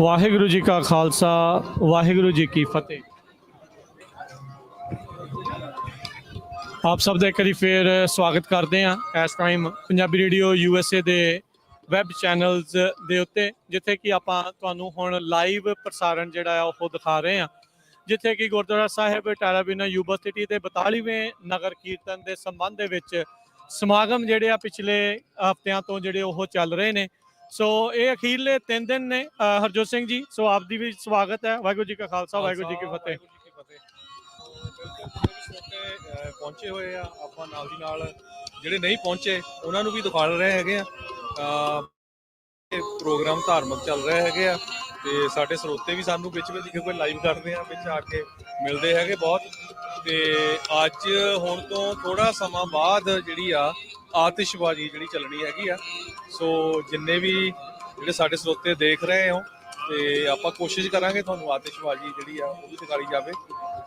वाहिगुरु जी का खालसा वाहिगुरु जी की फतेह। आप सब ਦਾ ਇੱਕ ਵਾਰੀ ਫੇਰ ਸਵਾਗਤ ਕਰਦੇ ਹਾਂ ਇਸ ਟਾਈਮ ਪੰਜਾਬੀ ਰੇਡੀਓ USA ਦੇ ਵੈਬ ਚੈਨਲਸ ਦੇ ਉੱਤੇ, ਜਿੱਥੇ ਕਿ ਆਪਾਂ ਤੁਹਾਨੂੰ ਹੁਣ ਲਾਈਵ ਪ੍ਰਸਾਰਣ ਜਿਹੜਾ ਆ ਉਹ ਦਿਖਾ ਰਹੇ ਹਾਂ, ਜਿੱਥੇ ਕਿ ਗੁਰਦੁਆਰਾ ਸਾਹਿਬ ਟੈਰਾਬੀਨਾ ਯੂਨੀਵਰਸਿਟੀ ਦੇ 42ਵੇਂ ਨਗਰ ਕੀਰਤਨ ਦੇ ਸੰਬੰਧ ਦੇ ਵਿੱਚ ਸਮਾਗਮ ਜਿਹੜੇ ਆ ਪਿਛਲੇ ਹਫ਼ਤਿਆਂ ਤੋਂ ਜਿਹੜੇ ਉਹ ਚੱਲ ਰਹੇ ਨੇ। ਸੋ ਇਹ ਅਖੀਰਲੇ 3 ਦਿਨ ਨੇ। ਹਰਜੋਤ ਸਿੰਘ ਜੀ, ਸੋ ਆਪ ਦੀ ਵੀ ਸਵਾਗਤ ਹੈ। ਵਾਹਿਗੁਰੂ ਜੀ ਕਾ ਖਾਲਸਾ ਵਾਹਿਗੁਰੂ ਜੀ ਕੀ ਫਤਿਹ। ਪਹੁੰਚੇ ਹੋਏ ਆ, ਆਪਾਂ ਨਾਲ ਦੀ ਨਾਲ ਜਿਹੜੇ ਨਹੀਂ ਪਹੁੰਚੇ ਉਹਨਾਂ ਨੂੰ ਵੀ ਦਿਖਾ ਰਹੇ ਹੈਗੇ ਆ। ਪ੍ਰੋਗਰਾਮ ਧਾਰਮਿਕ ਚੱਲ ਰਹੇ ਹੈਗੇ ਆ ਤੇ ਸਾਡੇ ਸਰੋਤੇ ਵੀ ਸਾਨੂੰ ਵਿੱਚ ਵਿੱਚ ਕੋਈ ਲਾਈਵ ਕਰਦੇ ਆ, ਵਿੱਚ ਆ ਕੇ ਮਿਲਦੇ ਹੈਗੇ ਬਹੁਤ। ਤੇ ਅੱਜ ਹੁਣ ਤੋਂ ਥੋੜਾ ਸਮਾਂ ਬਾਅਦ ਜਿਹੜੀ ਆ ਆਤਿਸ਼ਬਾਜ਼ੀ ਜਿਹੜੀ ਚੱਲਣੀ ਹੈਗੀ ਆ। ਸੋ ਜਿੰਨੇ ਵੀ ਜਿਹੜੇ ਸਾਡੇ ਸਰੋਤੇ ਦੇਖ ਰਹੇ ਹੋ ਤੇ ਆਪਾਂ ਕੋਸ਼ਿਸ਼ ਕਰਾਂਗੇ ਤੁਹਾਨੂੰ ਆਤਿਸ਼ਬਾਜ਼ੀ ਜਿਹੜੀ ਆ ਉਹ ਵੀ ਦਿਖਾਈ ਜਾਵੇ।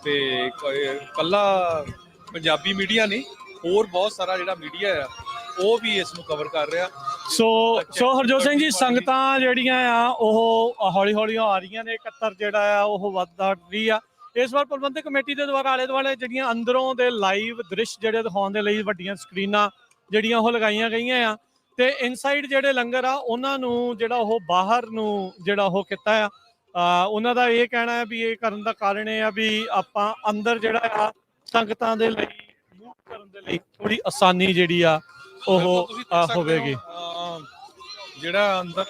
ਤੇ ਇਕੱਲਾ ਪੰਜਾਬੀ ਮੀਡੀਆ ਨਹੀਂ, ਹੋਰ ਬਹੁਤ ਸਾਰਾ ਜਿਹੜਾ ਮੀਡੀਆ ਆ ਉਹ ਵੀ ਇਸ ਨੂੰ ਕਵਰ ਕਰ ਰਿਹਾ। ਸੋ ਹਰਜੋਤ ਸਿੰਘ ਜੀ, ਸੰਗਤਾਂ ਜਿਹੜੀਆਂ ਆ ਉਹ ਹੌਲੀ ਹੌਲੀ ਆ ਰਹੀਆਂ ਨੇ, 71 ਜਿਹੜਾ ਆ ਉਹ ਵੱਧਦਾ ਰਹੀ ਆ। ਇਸ ਵਾਰ ਪ੍ਰਬੰਧਕ ਕਮੇਟੀ ਦੇ ਦੁਆਰਾ ਆਲੇ ਦੁਆਲੇ ਜਿਹੜੀਆਂ ਅੰਦਰੋਂ ਦੇ ਲਾਈਵ ਦ੍ਰਿਸ਼ ਜਿਹੜੇ ਦਿਖਾਉਣ ਦੇ ਲਈ ਵੱਡੀਆਂ ਸਕਰੀਨਾਂ ਜਿਹੜੀਆਂ ਉਹ ਲਗਾਈਆਂ ਗਈਆਂ ਆ, ਤੇ ਇਨਸਾਈਡ ਜਿਹੜੇ ਲੰਗਰ ਆ ਉਹਨਾਂ ਨੂੰ ਜਿਹੜਾ ਉਹ ਬਾਹਰ ਨੂੰ ਜਿਹੜਾ ਉਹ ਕੀਤਾ ਆ। ਉਹਨਾਂ ਦਾ ਇਹ ਕਹਿਣਾ ਹੈ ਵੀ ਇਹ ਕਰਨ ਦਾ ਕਾਰਨ ਇਹ ਆ ਵੀ ਆਪਾਂ ਅੰਦਰ ਜਿਹੜਾ ਆ ਸੰਗਤਾਂ ਦੇ ਲਈ ਮੂਵ ਕਰਨ ਦੇ ਲਈ ਥੋੜੀ ਆਸਾਨੀ ਜਿਹੜੀ ਆ ਉਹ ਹੋਵੇਗੀ। ਜਿਹੜਾ ਅੰਦਰ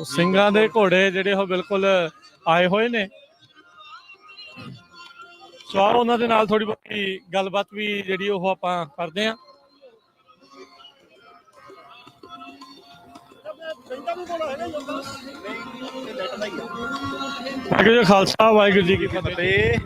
ਸਿੰਘਾਂ ਦੇ ਘੋੜੇ ਜਿਹੜੇ ਉਹ ਬਿਲਕੁਲ ਆਏ ਹੋਏ ਨੇ। ਸੋ ਉਹਨਾਂ ਦੇ ਨਾਲ ਥੋੜੀ ਬਹੁਤੀ ਗੱਲਬਾਤ ਵੀ ਜਿਹੜੀ ਉਹ ਆਪਾਂ ਕਰਦੇ ਹਾਂ। ਵਾਹਿਗੁਰੂ ਜੀ ਖਾਲਸਾ ਵਾਹਿਗੁਰੂ ਜੀ ਕੀ ਫਤਿਹ।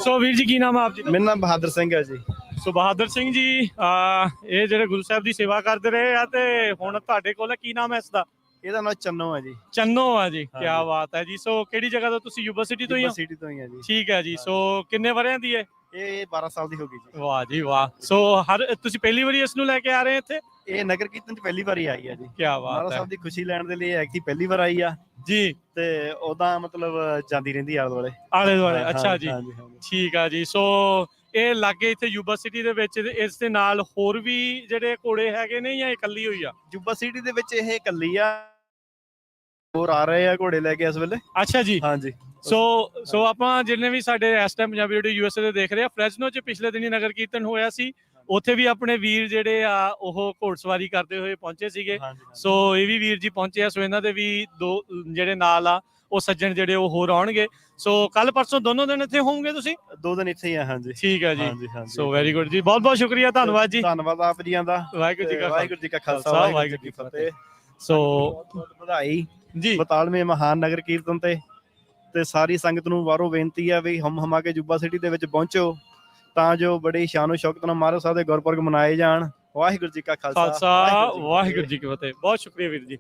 ਸੋ ਵੀਰ ਜੀ, ਕੀ ਨਾਮ ਹੈ ਆਪ ਜੀ? ਮੇਰਾ ਨਾਮ ਬਹਾਦਰ ਸਿੰਘ ਹੈ ਜੀ। ਸੋ ਬਹਾਦਰ ਸਿੰਘ ਜੀ, ਇਹ ਜਿਹੜੇ ਗੁਰੂ ਸਾਹਿਬ ਦੀ ਸੇਵਾ ਕਰਦੇ ਰਹੇ ਆ ਤੇ ਹੁਣ ਤੁਹਾਡੇ ਕੋਲ ਕੀ ਨਾਮ ਹੈ ਇਸ ਦਾ? ਇਹਦਾ ਨਾਮ ਚੰਨੋ ਹੈ ਜੀ। ਚੰਨੋ ਆ ਜੀ, ਕੀ ਬਾਤ ਹੈ ਜੀ। ਸੋ ਕਿਹੜੀ ਜਗ੍ਹਾ ਤੋਂ ਤੁਸੀਂ? ਯੂਨੀਵਰਸਿਟੀ ਤੋਂ ਹੀ ਹੋ? ਯੂਨੀਵਰਸਿਟੀ ਤੋਂ ਹੀ ਹੈ ਜੀ। ਠੀਕ ਹੈ ਜੀ। ਸੋ ਕਿੰਨੇ ਵਰਿਆਂ ਦੀ ਹੈ ਇਹ? 12 ਸਾਲ ਦੀ ਹੋ ਗਈ ਜੀ। ਵਾਹ ਜੀ ਵਾਹ। ਸੋ ਤੁਸੀਂ ਪਹਿਲੀ ਵਾਰੀ ਇਸ ਨੂੰ ਲੈ ਕੇ ਆ ਰਹੇ ਇੱਥੇ? ਇਹ ਨਗਰ ਕੀਰਤਨ ਚ ਪਹਿਲੀ ਵਾਰੀ ਆਈ ਹੈ ਜੀ। ਕੀ ਬਾਤ ਹੈ। ਮਹਾਰਾਜ ਸਾਹਿਬ ਦੀ ਖੁਸ਼ੀ ਲੈਣ ਦੇ ਲਈ ਐਕਟੀ ਪਹਿਲੀ ਵਾਰ ਆਈ ਆ ਜੀ। ਤੇ ਉਹਦਾ ਮਤਲਬ ਜਾਂਦੀ ਰਹਿੰਦੀ ਆਲੇ ਦੁਆਲੇ ਆਲੇ ਦੁਆਲੇ। ਅੱਛਾ ਜੀ, ਠੀਕ ਆ ਜੀ। ਸੋ ਇਹ ਲਾਗੇ ਇੱਥੇ ਯੂਨੀਵਰਸਿਟੀ ਦੇ ਵਿੱਚ ਇਸ ਦੇ ਨਾਲ ਹੋਰ ਵੀ ਜਿਹੜੇ ਘੋੜੇ ਹੈਗੇ ਨੇ ਜਾਂ ਇਕੱਲੀ ਹੋਈ ਆ? ਯੂਨੀਵਰਸਿਟੀ ਦੇ ਵਿੱਚ ਇਹ ਇਕੱਲੀ ਆ, ਹੋਰ ਆ ਰਹੇ ਆ ਘੋੜੇ ਲੈ ਕੇ ਇਸ ਵੇਲੇ। ਅੱਛਾ ਜੀ। ਹਾਂਜੀ। ਸੋ ਆਪਾਂ ਜਿੰਨੇ ਵੀ ਸਾਡੇ ਇਸ ਟਾਈਮ ਪੰਜਾਬੀ ਰੇਡੀਓ USA ਦੇ ਦੇਖ ਰਹੇ ਆ, ਫ੍ਰੈਜ਼ਨੋ ਚ ਪਿਛਲੇ ਦਿਨੀ ਨਗਰ ਕੀਰਤਨ ਹੋਇਆ ਸੀ, ਉੱਥੇ ਵੀ ਆਪਣੇ ਵੀਰ ਜਿਹੜੇ ਆ ਉਹ ਘੋੜਸਵਾਰੀ ਕਰਦੇ ਹੋਏ ਪਹੁੰਚੇ ਸੀਗੇ। ਸੋ ਇਹ ਵੀ ਵੀਰ ਜੀ ਪਹੁੰਚੇ ਆ। ਸੋ ਇਹਨਾਂ ਦੇ ਵੀ ਦੋ ਜਿਹੜੇ ਨਾਲ ਆ ਉਹ ਸੱਜਣ ਜਿਹੜੇ ਉਹ ਹੋਰ ਆਉਣਗੇ। ਸੋ ਕੱਲ ਪਰਸੋਂ ਦੋਨੋਂ ਦਿਨ ਇੱਥੇ ਹੋਵੋਗੇ ਤੁਸੀਂ? 2 ਦਿਨ ਇੱਥੇ ਹੀ ਆ। ਹਾਂਜੀ, ਠੀਕ ਹੈ ਜੀ। ਸੋ ਵੈਰੀ ਗੁੱਡ ਜੀ, ਬਹੁਤ ਬਹੁਤ ਸ਼ੁਕਰੀਆ, ਧੰਨਵਾਦ ਜੀ। ਧੰਨਵਾਦ ਆਪ ਜੀਆਂ ਦਾ। ਵਾਹਿਗੁਰੂ ਜੀ ਕਾ ਖਾਲਸਾ ਵਾਹਿਗੁਰੂ ਜੀ ਕੀ ਫਤਿਹ। ਸੋ ਵਧਾਈ ਜੀ 42ਵੇਂ ਮਹਾਨ ਨਗਰ ਕੀਰਤਨ ਤੇ ਸਾਰੀ ਸੰਗਤ ਨੂੰ ਵਾਰੋ ਬੇਨਤੀ ਆ ਵੀ ਹਮ ਕੇ ਯੂਨੀਵਰਸਿਟੀ ਦੇ ਵਿੱਚ ਪਹੁੰਚੋ ਤਾਂ ਜੋ ਬੜੀ ਸ਼ਾਨੋ ਸ਼ੌਕਤ ਨਾਲ ਮਹਾਰਾਜ ਸਾਹਿਬ ਦੇ ਗੁਰਪੁਰਬ ਮਨਾਏ ਜਾਣ। ਵਾਹਿਗੁਰੂ ਜੀ ਕਾ ਖਾਲਸਾ ਵਾਹਿਗੁਰੂ ਜੀ ਕੀ ਫਤਿਹ। ਬਹੁਤ ਸ਼ੁਕਰੀਆ ਵੀਰ ਜੀ।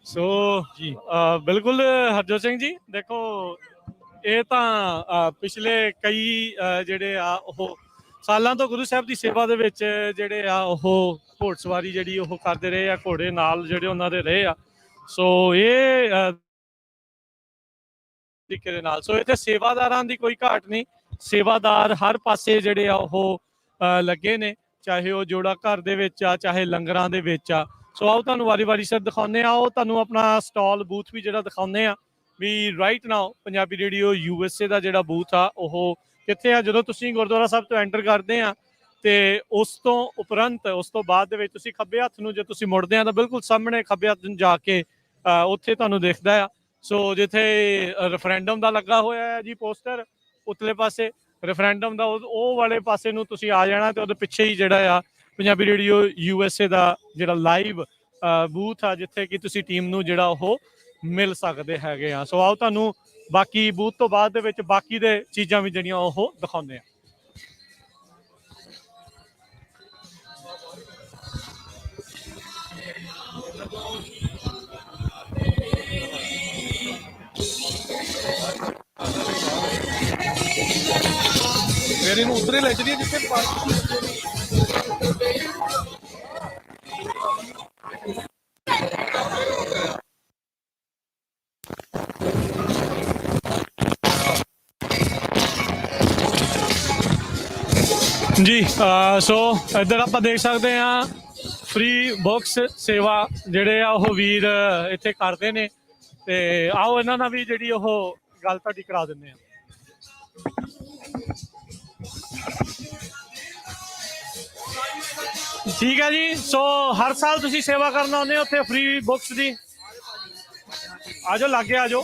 ਸੋ ਜੀ ਬਿਲਕੁਲ ਹਰਜੋਤ ਸਿੰਘ ਜੀ, ਦੇਖੋ ਇਹ ਤਾਂ ਪਿਛਲੇ ਕਈ ਜਿਹੜੇ ਆ ਉਹ ਸਾਲਾਂ ਤੋਂ ਗੁਰੂ ਸਾਹਿਬ ਦੀ ਸੇਵਾ ਦੇ ਵਿੱਚ ਜਿਹੜੇ ਆ ਉਹ ਘੋੜਸਵਾਰੀ ਜਿਹੜੀ ਉਹ ਕਰਦੇ ਰਹੇ ਆ, ਘੋੜੇ ਨਾਲ ਜਿਹੜੇ ਉਹਨਾਂ ਦੇ ਰਹੇ ਆ। ਸੋ ਇਹ ਤਰੀਕੇ ਦੇ ਨਾਲ, ਸੋ ਇੱਥੇ ਸੇਵਾਦਾਰਾਂ ਦੀ ਕੋਈ ਘਾਟ ਨਹੀਂ। ਸੇਵਾਦਾਰ ਹਰ ਪਾਸੇ ਜਿਹੜੇ ਆ ਉਹ ਲੱਗੇ ਨੇ, ਚਾਹੇ ਉਹ ਜੋੜਾ ਘਰ ਦੇ ਵਿੱਚ ਆ, ਚਾਹੇ ਲੰਗਰਾਂ ਦੇ ਵਿੱਚ ਆ। ਸੋ ਆਓ ਤੁਹਾਨੂੰ ਵਾਰੀ ਸਿਰ ਦਿਖਾਉਂਦੇ ਆ। ਉਹ ਤੁਹਾਨੂੰ ਆਪਣਾ ਸਟਾਲ ਬੂਥ ਵੀ ਜਿਹੜਾ ਦਿਖਾਉਂਦੇ ਆ ਵੀ right now Punjabi radio USA ਦਾ ਜਿਹੜਾ ਬੂਥ ਆ ਉਹ ਕਿੱਥੇ ਆ। ਜਦੋਂ ਤੁਸੀਂ ਗੁਰਦੁਆਰਾ ਸਾਹਿਬ ਤੋਂ ਐਂਟਰ ਕਰਦੇ ਆ ਤੇ ਉਸ ਤੋਂ ਉਪਰੰਤ ਉਸ ਤੋਂ ਬਾਅਦ ਦੇ ਵਿੱਚ ਤੁਸੀਂ ਖੱਬੇ ਹੱਥ ਨੂੰ ਜੇ ਤੁਸੀਂ ਮੁੜਦੇ ਆ ਤਾਂ ਬਿਲਕੁਲ ਸਾਹਮਣੇ ਖੱਬੇ ਹੱਥ ਨੂੰ ਜਾ ਕੇ ਉੱਥੇ ਤੁਹਾਨੂੰ ਦਿਖਦਾ ਆ। ਸੋ ਜਿੱਥੇ ਰੈਫਰੈਂਡਮ ਦਾ ਲੱਗਾ ਹੋਇਆ ਹੈ ਜੀ ਪੋਸਟਰ, ਉਤਲੇ ਪਾਸੇ ਰੈਫਰੈਂਡਮ ਦਾ ਉਹ ਵਾਲੇ ਪਾਸੇ ਨੂੰ ਤੁਸੀਂ ਆ ਜਾਣਾ ਤੇ ਉਹਦੇ ਪਿੱਛੇ ਹੀ ਜਿਹੜਾ ਆ ਪੰਜਾਬੀ ਰੇਡੀਓ USA ਦਾ ਜਿਹੜਾ ਲਾਈਵ ਬੂਥ ਆ, ਜਿੱਥੇ ਕਿ ਤੁਸੀਂ ਟੀਮ ਨੂੰ ਜਿਹੜਾ ਉਹ ਮਿਲ ਸਕਦੇ ਹੈਗੇ ਆ। ਸੋ ਆਓ ਤੁਹਾਨੂੰ ਬਾਕੀ ਬੂਥ ਤੋਂ ਬਾਅਦ ਦੇ ਵਿੱਚ ਬਾਕੀ ਦੇ ਚੀਜ਼ਾਂ ਵੀ ਜਿਹੜੀਆਂ ਉਹ ਦਿਖਾਉਂਦੇ ਆ। ਫਿਰ ਇਹਨੂੰ ਉੱਧਰੇ ਲੈ ਚਲੀਏ ਜਿੱਥੇ ਜੀ ਸੋ ਇੱਧਰ ਆਪਾਂ ਦੇਖ ਸਕਦੇ ਹਾਂ ਫ੍ਰੀ ਬੁੱਕਸ ਸੇਵਾ ਜਿਹੜੇ ਆ ਉਹ ਵੀਰ ਇੱਥੇ ਕਰਦੇ ਨੇ, ਤੇ ਆਓ ਇਹਨਾਂ ਨਾਲ ਵੀ ਜਿਹੜੀ ਉਹ ਗੱਲ ਤੁਹਾਡੀ ਕਰਾ ਦਿੰਦੇ ਆ। ਠੀਕ ਹੈ ਜੀ, ਸੋ ਹਰ ਸਾਲ ਤੁਸੀਂ ਸੇਵਾ ਕਰਨ ਆਉਂਦੇ ਹੋ ਉੱਥੇ ਫ੍ਰੀ ਬੁੱਕਸ ਦੀ? ਆਜੋ ਲਾਗੇ ਆਜੋ,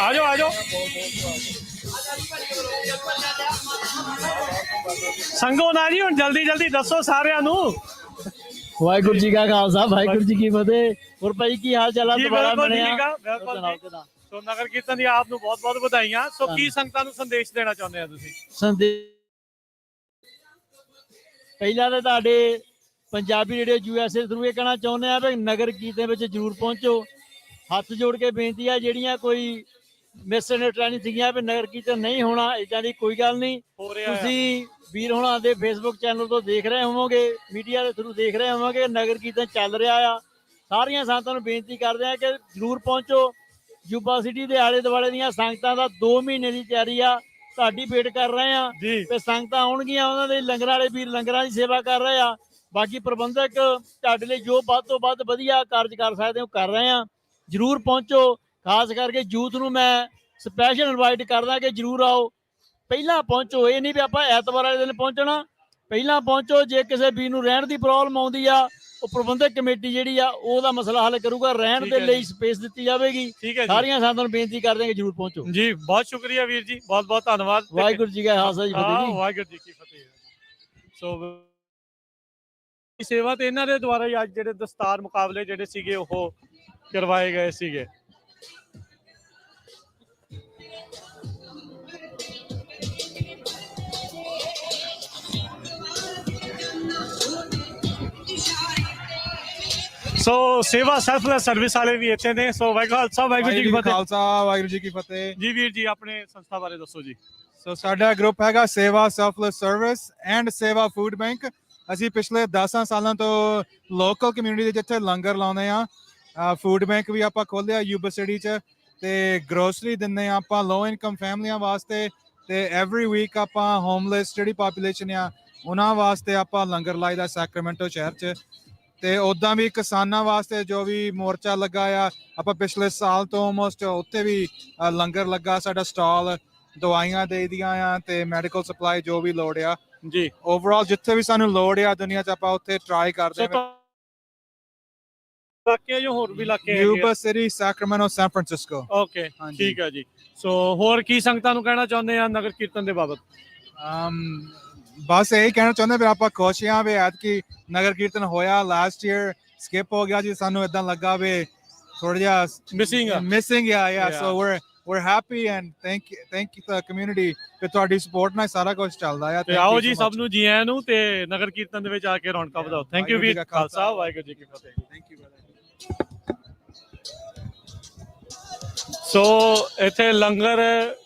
ਆਜੋ ਆਜੋ ਸੰਗੋ ਨਾ ਜੀ, ਹੁਣ ਜਲਦੀ ਜਲਦੀ ਦੱਸੋ ਸਾਰਿਆਂ ਨੂੰ। ਵਾਹਿਗੁਰੂ ਜੀ ਕਾ ਖਾਲਸਾ ਵਾਹਿਗੁਰੂ ਜੀ ਕੀ ਫਤਿਹ। ਹੋਰ ਭਾਈ ਕੀ ਹਾਲ ਚਾਲ ਆ? ਜੀ ਦੁਬਾਰਾ ਬਿਲਕੁਲ ਮਿਲੇ ਠੀਕ ਆ। ਆ, ਬਿਲਕੁਲ ਜੀ। ਸੋ ਨਗਰ ਕੀਰਤਨ ਦੀ ਆਪ ਨੂੰ ਬਹੁਤ ਬਹੁਤ ਵਧਾਈਆਂ। ਸੋ ਕੀ ਸੰਗਤਾਂ ਨੂੰ ਸੰਦੇਸ਼ ਦੇਣਾ ਚਾਹੁੰਦੇ ਆ ਤੁਸੀਂ? ਸੰਦੇਸ਼ ਪਹਿਲਾਂ ਤਾਂ ਤੁਹਾਡੇ ਪੰਜਾਬੀ ਰੇਡੀਓ USA ਥਰੂ ਇਹ ਕਹਿਣਾ ਚਾਹੁੰਦੇ ਆ ਵੀ ਨਗਰ ਕੀਰਤਨ ਵਿੱਚ ਜ਼ਰੂਰ ਪਹੁੰਚੋ। ਹੱਥ ਜੋੜ ਕੇ ਬੇਨਤੀ ਆ, ਜਿਹੜੀਆਂ ਕੋਈ ਮਿਸਅੰਡਰਸਟੈਂਡਿੰਗ ਸੀਗੀਆਂ ਵੀ ਨਗਰ ਕੀਰਤਨ ਨਹੀਂ ਹੋਣਾ, ਇਦਾਂ ਦੀ ਕੋਈ ਗੱਲ ਨਹੀਂ। ਤੁਸੀਂ ਵੀਰ ਹੋਣਾ ਦੇ ਫੇਸਬੁੱਕ ਚੈਨਲ ਤੋਂ ਦੇਖ ਰਹੇ ਹੋਵੋਗੇ, ਮੀਡੀਆ ਦੇ ਥਰੂ ਦੇਖ ਰਹੇ ਹੋਵੋਗੇ, ਨਗਰ ਕੀਰਤਨ ਚੱਲ ਰਿਹਾ ਆ। ਸਾਰੀਆਂ ਸੰਗਤਾਂ ਨੂੰ ਬੇਨਤੀ ਕਰਦੇ ਆ ਕਿ ਜ਼ਰੂਰ ਪਹੁੰਚੋ। ਯੂਬਾ ਸਿਟੀ ਦੇ ਆਲੇ ਦੁਆਲੇ ਦੀਆਂ ਸੰਗਤਾਂ ਦਾ 2 ਮਹੀਨੇ ਦੀ ਤਿਆਰੀ ਆ, ਤੁਹਾਡੀ ਵੇਟ ਕਰ ਰਹੇ ਆ ਤੇ ਸੰਗਤਾਂ ਆਉਣਗੀਆਂ। ਉਹਨਾਂ ਦੇ ਲੰਗਰਾਂ ਵਾਲੇ ਵੀਰ ਲੰਗਰਾਂ ਦੀ ਸੇਵਾ ਕਰ ਰਹੇ ਆ। ਬਾਕੀ ਪ੍ਰਬੰਧਕ ਤੁਹਾਡੇ ਲਈ ਜੋ ਵੱਧ ਤੋਂ ਵੱਧ ਵਧੀਆ ਕਾਰਜ ਕਰ ਸਕਦੇ ਹੋ ਕਰ ਰਹੇ ਆ। ਜ਼ਰੂਰ ਪਹੁੰਚੋ। ਖਾਸ ਕਰਕੇ ਯੂਥ ਨੂੰ ਮੈਂ ਸਪੈਸ਼ਲ ਇਨਵਾਈਟ ਕਰਦਾ ਕਿ ਜ਼ਰੂਰ ਆਓ, ਪਹਿਲਾਂ ਪਹੁੰਚੋ। ਇਹ ਨਹੀਂ ਵੀ ਆਪਾਂ ਐਤਵਾਰ ਵਾਲੇ ਦਿਨ ਪਹੁੰਚਣਾ, ਪਹਿਲਾਂ ਪਹੁੰਚੋ। ਜੇ ਕਿਸੇ ਵੀਰ ਨੂੰ ਰਹਿਣ ਦੀ ਪ੍ਰੋਬਲਮ ਆਉਂਦੀ ਆ, ਉਹ ਪ੍ਰਬੰਧਕ ਕਮੇਟੀ ਜਿਹੜੀ ਆ ਉਹਦਾ ਮਸਲਾ ਹੱਲ ਕਰੂਗਾ। ਰਹਿਣ ਦੇ ਲਈ ਸਪੇਸ ਦਿੱਤੀ ਜਾਵੇਗੀ। ਸਾਰੀਆਂ ਸੰਗਤਾਂ ਨੂੰ ਬੇਨਤੀ ਕਰਦੇ ਕਿ ਜ਼ਰੂਰ ਪਹੁੰਚੋ ਜੀ। ਬਹੁਤ ਸ਼ੁਕਰੀਆ ਵੀਰ ਜੀ, ਬਹੁਤ ਬਹੁਤ ਧੰਨਵਾਦ। ਵਾਹਿਗੁਰੂ ਜੀ ਕਾ ਖਾਲਸਾ ਜੀ ਫਤਿਹ ਜੀ। ਵਾਹਿਗੁਰੂ ਜੀ ਕੀ ਫਤਿਹ। ਸੋ ਸੇਵਾ ਤੇ ਇਹਨਾਂ ਦੇ ਦੁਆਰਾ ਹੀ ਅੱਜ ਜਿਹੜੇ ਦਸਤਾਰ ਮੁਕਾਬਲੇ ਜਿਹੜੇ ਸੀਗੇ ਉਹ ਕਰਵਾਏ ਗਏ ਸੀਗੇ। ਸੋ ਸੇਵਾ ਸੈਲਫਲੈਸ ਸਰਵਿਸ ਵਾਲੇ ਵੀ ਇੱਥੇ ਨੇ। ਸੋ ਵਾਹਿਗੁਰੂ ਜੀ ਕੀ ਫਤਿਹ। ਖਾਲਸਾ ਵਾਹਿਗੁਰੂ ਜੀ ਕੀ ਫਤਿਹ। ਜੀ ਵੀਰ ਜੀ, ਆਪਣੇ ਸੰਸਥਾ ਬਾਰੇ ਦੱਸੋ ਜੀ। ਸੋ ਸਾਡਾ ਗਰੁੱਪ ਹੈਗਾ ਸੇਵਾ ਸੈਲਫਲੈਸ ਸਰਵਿਸ ਐਂਡ ਸੇਵਾ ਫੂਡ ਬੈਂਕ। ਅਸੀਂ ਪਿਛਲੇ 10 ਸਾਲਾਂ ਤੋਂ ਲੋਕਲ ਕਮਿਊਨਿਟੀ ਦੇ ਜਿੱਥੇ ਲੰਗਰ ਲਾਉਂਦੇ ਆ। ਫੂਡ ਬੈਂਕ ਵੀ ਆਪਾਂ ਖੋਲਿਆ ਯੂਬਾ ਸਿਟੀ 'ਚ, ਤੇ ਗਰੋਸਰੀ ਦਿੰਦੇ ਆ ਆਪਾਂ ਲੋ ਇਨਕਮ ਫੈਮਲੀਆਂ ਵਾਸਤੇ, ਤੇ ਐਵਰੀ ਵੀਕ ਆਪਾਂ ਹੋਮਲੈਸ ਜਿਹੜੀ ਪਾਪੂਲੇਸ਼ਨ ਆ ਉਹਨਾਂ ਵਾਸਤੇ ਆਪਾਂ ਲੰਗਰ ਲਾਈਦਾ ਸੈਕਰਾਮੈਂਟੋ ਸ਼ਹਿਰ 'ਚ। ਤੇ ਉਦਾਂ ਵੀ ਕਿਸਾਨਾਂ ਵਾਸਤੇ ਜੋ ਵੀ ਮੋਰਚਾ ਲੱਗਾ ਆ, ਆਪਾਂ ਪਿਛਲੇ ਸਾਲ ਤੋਂ ਆਲਮੋਸਟ ਉੱਥੇ ਵੀ ਲੰਗਰ ਲੱਗਾ। ਸਾਡਾ ਸਟਾਲ ਦਵਾਈਆਂ ਦੇ ਦੀਆਂ ਆ ਤੇ ਮੈਡੀਕਲ ਸਪਲਾਈ ਜੋ ਵੀ ਲੋੜ ਆ ਜੀ। ਓਵਰਆਲ ਜਿੱਥੇ ਵੀ ਸਾਨੂੰ ਲੋੜ ਆ ਦੁਨੀਆ 'ਚ ਆਪਾਂ ਉੱਥੇ ਟਰਾਈ ਕਰਦੇ ਹਾਂ। ਇਲਾਕੇ ਜੋ ਹੋਰ ਵੀ ਇਲਾਕੇ Yuba City, Sacramento, San Francisco. Okay, ਠੀਕ ਹੈ ਜੀ। ਸੋ ਹੋਰ ਕੀ ਸੰਗਤਾਂ ਨੂੰ ਕਹਿਣਾ ਚਾਹੁੰਦੇ ਆ ਨਗਰ ਕੀਰਤਨ ਦੇ ਬਾਬਤ? ਬਸ ਇਹੀ ਕਹਿਣਾ ਚਾਹੁੰਦੇ ਵੀ ਆਪਾਂ ਖੁਸ਼ ਹਾਂ ਵੀ ਐਤਕੀ ਨਗਰ ਕੀਰਤਨ ਹੋਇਆ। ਲਾਸਟ ਈਅਰ ਸਕਿਪ ਹੋ ਗਿਆ ਜੀ, ਸਾਨੂੰ ਇਦਾਂ ਲੱਗਾ ਵੀ ਥੋੜਾ ਜਿਹਾ ਮਿਸਿੰਗ ਆ। ਸੋ we're happy and thank you the community ਤੇ ਤੁਹਾਡੀ ਸਪੋਰਟ ਨਾਲ ਸਾਰਾ ਕੁਝ ਚੱਲਦਾ ਆ। ਤੇ ਆਓ ਜੀ, ਸਭ ਨੂੰ ਜੀ ਆਇਆਂ ਨੂੰ ਤੇ ਨਗਰ ਕੀਰਤਨ ਦੇ ਵਿੱਚ ਆ ਕੇ ਰੌਣਕਾਂ ਵਧਾਓ। Thank you Veer. Khalsa Waheguru ji Ki Fateh. Thank you. ਸੋ ਇੱਥੇ ਲੰਗਰ,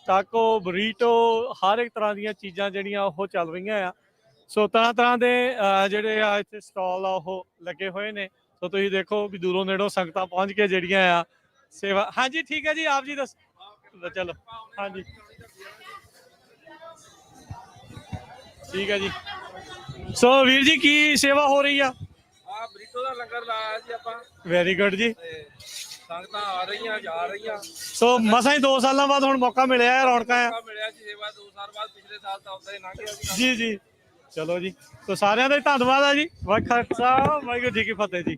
ਟਾਕੋ, ਬਰੀਟੋ, ਹਰ ਇੱਕ ਤਰ੍ਹਾਂ ਦੀਆਂ ਚੀਜ਼ਾਂ ਜਿਹੜੀਆਂ ਉਹ ਚੱਲ ਰਹੀਆਂ ਆ। ਸੋ ਤਰ੍ਹਾਂ ਤਰ੍ਹਾਂ ਦੇ ਜਿਹੜੇ ਆ ਇੱਥੇ ਸਟਾਲ ਆ ਉਹ ਲੱਗੇ ਹੋਏ ਨੇ। ਸੋ ਤੁਸੀਂ ਦੇਖੋ ਵੀ ਦੂਰੋਂ ਨੇੜੋਂ ਸੰਗਤਾਂ ਪਹੁੰਚ ਕੇ ਜਿਹੜੀਆਂ ਆ ਸੇਵਾ। ਹਾਂਜੀ ਠੀਕ ਹੈ ਜੀ, ਆਪ ਜੀ ਦੱਸ। ਚਲੋ ਹਾਂਜੀ ਠੀਕ ਹੈ ਜੀ। ਸੋ ਵੀਰ ਜੀ ਕੀ ਸੇਵਾ ਹੋ ਰਹੀ ਆ? ਬਰੀਟੋ ਦਾ ਲੰਗਰ ਲਾਇਆ ਜੀ ਆਪਾਂ। ਵੈਰੀ ਗੁੱਡ ਜੀ। ਸੰਗਤਾਂ ਆ ਰਹੀਆਂ ਜਾ ਰਹੀਆਂ। ਸੋ ਮਸਾਂ ਹੀ 2 ਸਾਲਾਂ ਬਾਅਦ ਹੁਣ ਮੌਕਾ ਮਿਲਿਆ ਹੈ, ਰੌਣਕਾਂ ਆ। ਮਿਲਿਆ ਜੀ ਸੇਵਾ 2 ਸਾਲ ਬਾਅਦ। ਪਿਛਲੇ ਸਾਲ ਤਾਂ ਉਦਾਂ ਹੀ ਲੰਘ ਗਿਆ ਜੀ ਜੀ। ਚਲੋ ਜੀ, ਸੋ ਸਾਰਿਆਂ ਦਾ ਧੰਨਵਾਦ ਆ ਜੀ। ਖਾਲਸਾ ਵਾਹਿਗੁਰੂ ਜੀ ਕੀ ਫਤਿਹ ਜੀ।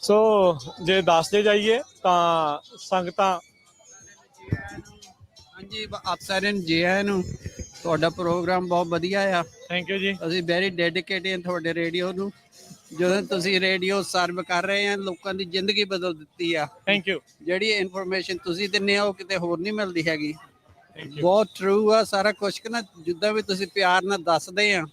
ਸੋ ਜੇ ਦੱਸਦੇ ਜਾਈਏ ਤਾਂ ਸੰਗਤਾਂ। ਹਾਂਜੀ, ਆਪ ਸਾਰਿਆਂ ਨੂੰ ਜੀ ਆਇਆਂ ਨੂੰ। ਤੁਹਾਡਾ ਪ੍ਰੋਗਰਾਮ ਬਹੁਤ ਵਧੀਆ ਆ। ਥੈਂਕ ਯੂ ਜੀ। ਅਸੀਂ ਵੈਰੀ ਡੈਡੀਕੇਟਿਡ ਤੁਹਾਡੇ ਰੇਡੀਓ ਨੂੰ। ਜਦੋਂ ਤੁਸੀਂ ਰੇਡੀਓ ਸਰਵ ਕਰ ਰਹੇ ਆ, ਲੋਕਾਂ ਦੀ ਜ਼ਿੰਦਗੀ ਬਦਲ ਦਿੱਤੀ ਆ। Thank you. ਜਿਹੜੀ ਇਨਫੋਰਮੇਸ਼ਨ ਤੁਸੀਂ ਦਿੰਦੇ ਆ ਉਹ ਕਿਤੇ ਹੋਰ ਨਹੀਂ ਮਿਲਦੀ ਹੈਗੀ। ਬਹੁਤ ਟਰੂ ਆ ਸਾਰਾ ਕੁਝ ਕਿ ਨਾ, ਜਿੱਦਾਂ ਵੀ ਤੁਸੀਂ ਪਿਆਰ ਨਾਲ ਦੱਸਦੇ ਆ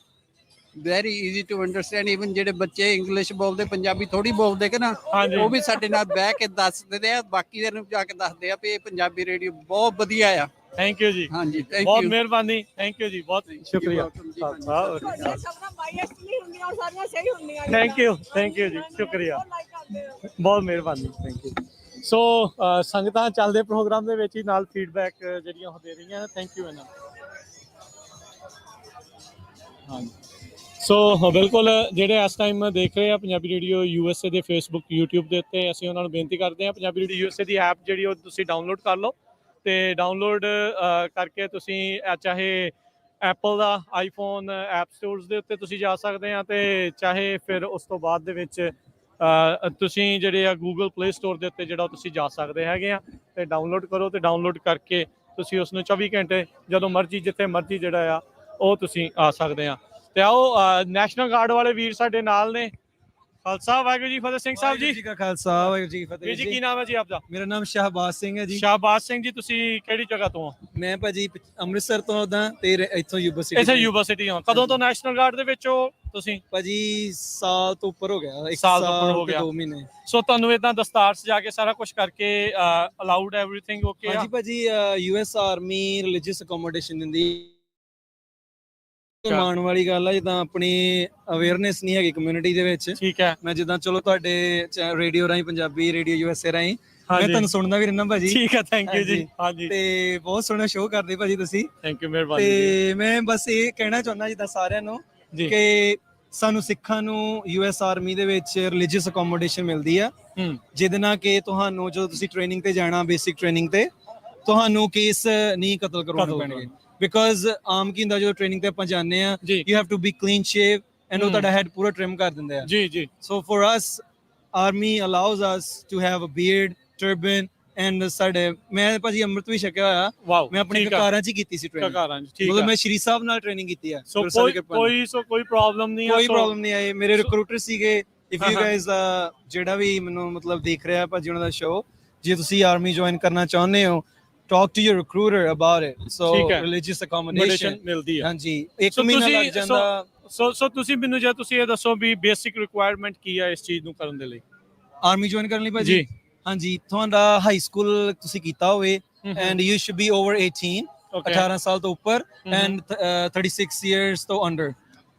very easy to understand. Even ਜਿਹੜੇ ਬੱਚੇ ਇੰਗਲਿਸ਼ ਬੋਲਦੇ, ਪੰਜਾਬੀ ਥੋੜੀ ਬੋਲਦੇ ਕਿ ਨਾ, ਹਾਂਜੀ। ਉਹ ਵੀ ਸਾਡੇ ਨਾਲ ਬਹਿ ਕੇ ਦੱਸਦੇ ਆ, ਬਾਕੀ ਦੇ ਨੂੰ ਜਾ ਕੇ ਦੱਸਦੇ ਆ ਵੀ ਇਹ ਪੰਜਾਬੀ ਰੇਡੀਓ ਬਹੁਤ ਵਧੀਆ ਆ। ਥੈਂਕ ਯੂ ਜੀ, ਹਾਂਜੀ, ਥੈਂਕ ਬਹੁਤ ਯੂ। ਮਿਹਰਬਾਨੀ, ਥੈਂਕ ਯੂ ਜੀ, ਬਹੁਤ ਸ਼ੁਕਰੀਆ। ਤੁਹਾਡੀਆਂ ਖਬਰਾਂ ਬਾਈਅਸ ਨਹੀਂ ਹੁੰਦੀਆਂ ਔਰ ਸਾਰੀਆਂ ਸਹੀ ਹੁੰਦੀਆਂ। ਥੈਂਕ ਯੂ ਜੀ, ਸ਼ੁਕਰੀਆ, ਬਹੁਤ ਮਿਹਰਬਾਨੀ, ਥੈਂਕ ਯੂ। ਸੋ ਸੰਗਤਾਂ ਚੱਲਦੇ ਪ੍ਰੋਗਰਾਮ ਦੇ ਵਿੱਚ ਹੀ ਨਾਲ ਫੀਡਬੈਕ ਜਿਹੜੀਆਂ ਉਹ ਦੇ ਰਹੀਆਂ, ਥੈਂਕ ਯੂ ਇਹਨਾਂ ਨੂੰ। ਹਾਂਜੀ, ਸੋ ਬਿਲਕੁਲ ਜਿਹੜੇ ਇਸ ਟਾਈਮ ਦੇਖ ਰਹੇ ਆ ਪੰਜਾਬੀ ਰੇਡੀਓ USA ਦੇ ਫੇਸਬੁੱਕ YouTube ਦੇ ਉੱਤੇ, ਅਸੀਂ ਉਹਨਾਂ ਨੂੰ ਬੇਨਤੀ ਕਰਦੇ ਹਾਂ ਪੰਜਾਬੀ ਰੇਡੀਓ USA ਦੀ ਐਪ ਜਿਹੜੀ ਉਹ ਤੁਸੀਂ ਡਾਊਨਲੋਡ ਕਰ ਲਓ, ਤੇ ਡਾਊਨਲੋਡ ਕਰਕੇ ਤੁਸੀਂ ਚਾਹੇ ਐਪਲ ਦਾ ਆਈਫੋਨ ਐਪ ਸਟੋਰਸ ਦੇ ਉੱਤੇ ਤੁਸੀਂ ਜਾ ਸਕਦੇ ਆ, ਤੇ ਚਾਹੇ ਫਿਰ ਉਸ ਤੋਂ ਬਾਅਦ ਦੇ ਵਿੱਚ ਤੁਸੀਂ ਜਿਹੜੇ ਆ ਗੂਗਲ ਪਲੇ ਸਟੋਰ ਦੇ ਉੱਤੇ ਜਿਹੜਾ ਤੁਸੀਂ ਜਾ ਸਕਦੇ ਹੈਗੇ ਆ, ਤੇ ਡਾਊਨਲੋਡ ਕਰੋ, ਤੇ ਡਾਊਨਲੋਡ ਕਰਕੇ ਤੁਸੀਂ ਉਸ ਨੂੰ 24 ਘੰਟੇ ਜਦੋਂ ਮਰਜ਼ੀ ਜਿੱਥੇ ਮਰਜ਼ੀ ਜਿਹੜਾ ਆ ਉਹ ਤੁਸੀਂ ਆ ਸਕਦੇ ਆ। ਤੇ ਆਓ ਨੈਸ਼ਨਲ ਗਾਰਡ ਵਾਲੇ ਵੀਰ ਸਾਡੇ ਨਾਲ ਨੇ। ਖਾਲਸਾ ਵਾਹਿਗੁਰੂ ਜੀ ਫਤਿਹ ਸਿੰਘ ਸਾਹਿਬ ਜੀ। ਕਾ ਖਾਲਸਾ ਵਾਹਿਗੁਰੂ ਜੀ ਕੀ ਫਤਿਹ ਵੀਰ ਜੀ ਕੀ ਨਾਮ ਹੈ ਜੀ ਆਪਦਾ? ਮੇਰਾ ਨਾਮ ਸ਼ਾਹਬਾਜ਼ ਸਿੰਘ ਹੈ ਜੀ। ਸ਼ਾਹਬਾਜ਼ ਸਿੰਘ ਜੀ, ਤੁਸੀਂ ਕਿਹੜੀ ਜਗ੍ਹਾ ਤੋਂ ਆ? ਮੈਂ ਭਾਜੀ ਅੰਮ੍ਰਿਤਸਰ ਤੋਂ ਆਉਂਦਾ ਤੇ ਇੱਥੋਂ ਯੂਨੀਵਰਸਿਟੀ ਇੱਥੇ ਯੂਨੀਵਰਸਿਟੀ ਆ। ਕਦੋਂ ਤੋਂ ਨੈਸ਼ਨਲ ਗਾਰਡ ਦੇ ਵਿੱਚ ਹੋ ਤੁਸੀਂ? ਭਾਜੀ ਸਾਲ ਤੋਂ ਉੱਪਰ ਹੋ ਗਿਆ, 1 ਸਾਲ ਤੋਂ ਉੱਪਰ ਹੋ ਤੇ ਗਿਆ। 2 ਮਹੀਨੇ। ਸੋ ਤੁਹਾਨੂੰ ਇਦਾਂ ਦਸਤਾਰ ਸਜਾ ਕੇ ਸਾਰਾ ਕੁਝ ਕਰਕੇ ਅਲਾਉਡ ਐਵਰੀਥਿੰਗ ਓਕੇ ਆ? ਹਾਂਜੀ ਭਾਜੀ, US ਆਰਮੀ ਰਿਲੀਜੀਅਸ ਅਕੋਮੋਡੇਸ਼ਨ ਦਿੰਦੀ। ਮਾਣ ਵਾਲੀ ਗੱਲ ਆ, ਜਿੱਦਾਂ ਆਪਣੀ ਅਵੇਅਰਨੈਸ ਨਹੀਂ ਹੈਗੀ ਕਮਿਊਨਿਟੀ ਦੇ ਵਿੱਚ। ਠੀਕ ਹੈ, ਮੈਂ ਜਿੱਦਾਂ ਚਲੋ ਤੁਹਾਡੇ ਰੇਡੀਓ ਰਾਹੀਂ, ਪੰਜਾਬੀ ਰੇਡੀਓ USA ਰਾਹੀਂ ਮੈਂ ਹਾਂਜੀ ਤੁਹਾਨੂੰ ਸੁਣਦਾ ਵੀ ਰਹਿਣਾ ਭਾਜੀ। ਠੀਕ ਹੈ, ਥੈਂਕ ਯੂ ਜੀ। ਹਾਂਜੀ। ਹਾਂਜੀ, ਤੇ ਬਹੁਤ ਸੋਹਣਾ ਸ਼ੋਅ ਕਰਦੇ ਭਾਜੀ ਤੁਸੀਂ। ਥੈਂਕ ਯੂ, ਮਿਹਰਬਾਨੀ ਜੀ। ਤੇ ਮੈਂ ਬਸ ਇਹ ਕਹਿਣਾ ਚਾਹੁੰਦਾ ਜਿੱਦਾਂ ਸਾਰਿਆਂ ਨੂੰ ਜੀ ਕਿ ਸਾਨੂੰ ਸਿੱਖਾਂ ਨੂੰ US ਆਰਮੀ ਦੇ ਵਿੱਚ ਰਿਲੀਜੀਅਸ ਅਕੋਮੋਡੇਸ਼ਨ ਮਿਲਦੀ ਆ, ਜਿਹਦੇ ਨਾਲ ਕਿ ਤੁਹਾਨੂੰ ਜਦੋਂ ਤੁਸੀਂ ਟ੍ਰੇਨਿੰਗ ਤੇ ਜਾਣਾ, ਬੇਸਿਕ ਟ੍ਰੇਨਿੰਗ ਤੇ, ਤੁਹਾਨੂੰ ਕੇਸ ਨਹੀਂ ਕਤਲ ਕਰਵਾਉਣੇ ਪੈਣਗੇ। ਬਿਕਾਜ਼ ਆਮ ਕੀ ਹੁੰਦਾ, ਜਦੋਂ ਟ੍ਰੇਨਿੰਗ ਤੇ ਆਪਾਂ ਜਾਂਦੇ ਆ, you have to be clean shave, and ਉਹ ਤੁਹਾਡਾ ਹੈਡ ਪੂਰਾ ਟ੍ਰਿਮ ਕਰ ਦਿੰਦੇ ਆ। ਜੀ ਜੀ। So for us army allows us to have a beard, turban, and ਸਾਡੇ ਮੈਂ ਭਾਜੀ ਅੰਮ੍ਰਿਤ ਵੀ ਛਕਿਆ ਹੋਇਆ। ਵਾਓ, ਮੈਂ ਆਪਣੇ ਕਾਰਾਂ 'ਚ ਹੀ ਕੀਤੀ ਸੀ ਟ੍ਰੇਨਿੰਗ। ਕਾਰਾਂ 'ਚ, ਠੀਕ ਮਤਲਬ ਹੈ। ਮੈਂ ਸ਼੍ਰੀ ਸਾਹਿਬ ਨਾਲ ਟ੍ਰੇਨਿੰਗ ਕੀਤੀ ਆ। ਸੋ ਕੋਈ ਪ੍ਰੋਬਲਮ ਨਹੀਂ ਆ? ਕੋਈ ਪ੍ਰੋਬਲਮ ਨਹੀਂ ਆਈ। ਮੇਰੇ ਰਿਕਰੂਟਰ ਸੀਗੇ। ਇਫ ਯੂ ਗਾਇਜ਼ ਜਿਹੜਾ ਵੀ ਮੈਨੂੰ ਮਤਲਬ ਦੇਖ ਰਿਹਾ ਭਾਜੀ ਉਹਨਾਂ ਦਾ ਸ਼ੋਅ, ਜੇ ਤੁਸੀਂ ਆਰਮੀ ਜੁਆਇਨ ਕਰਨਾ ਚਾਹੁੰਦੇ ਹੋ, talk to your recruiter about it. So religious accommodation ਮਿਲਦੀ ਹੈ। ਹਾਂਜੀ, 1 ਮਹੀਨਾ ਲੱਗ ਜਾਂਦਾ। ਸੋ ਤੁਸੀਂ ਮੈਨੂੰ ਜੇ ਤੁਸੀਂ ਇਹ ਦੱਸੋ ਵੀ ਬੇਸਿਕ ਰਿਕੁਆਇਰਮੈਂਟ ਕੀ ਹੈ ਇਸ ਚੀਜ਼ ਨੂੰ ਕਰਨ ਦੇ ਲਈ, ਆਰਮੀ ਜੁਆਇਨ ਕਰਨ ਲਈ ਭਾਜੀ? ਹਾਂਜੀ, ਤੁਹਾਡਾ ਹਾਈ ਸਕੂਲ ਤੁਸੀਂ ਕੀਤਾ ਹੋਵੇ, and you should be over 18, 18 ਸਾਲ ਤੋਂ ਉੱਪਰ, ਐਂਡ 36 ਇਅਰਸ ਤੋਂ ਅੰਡਰ,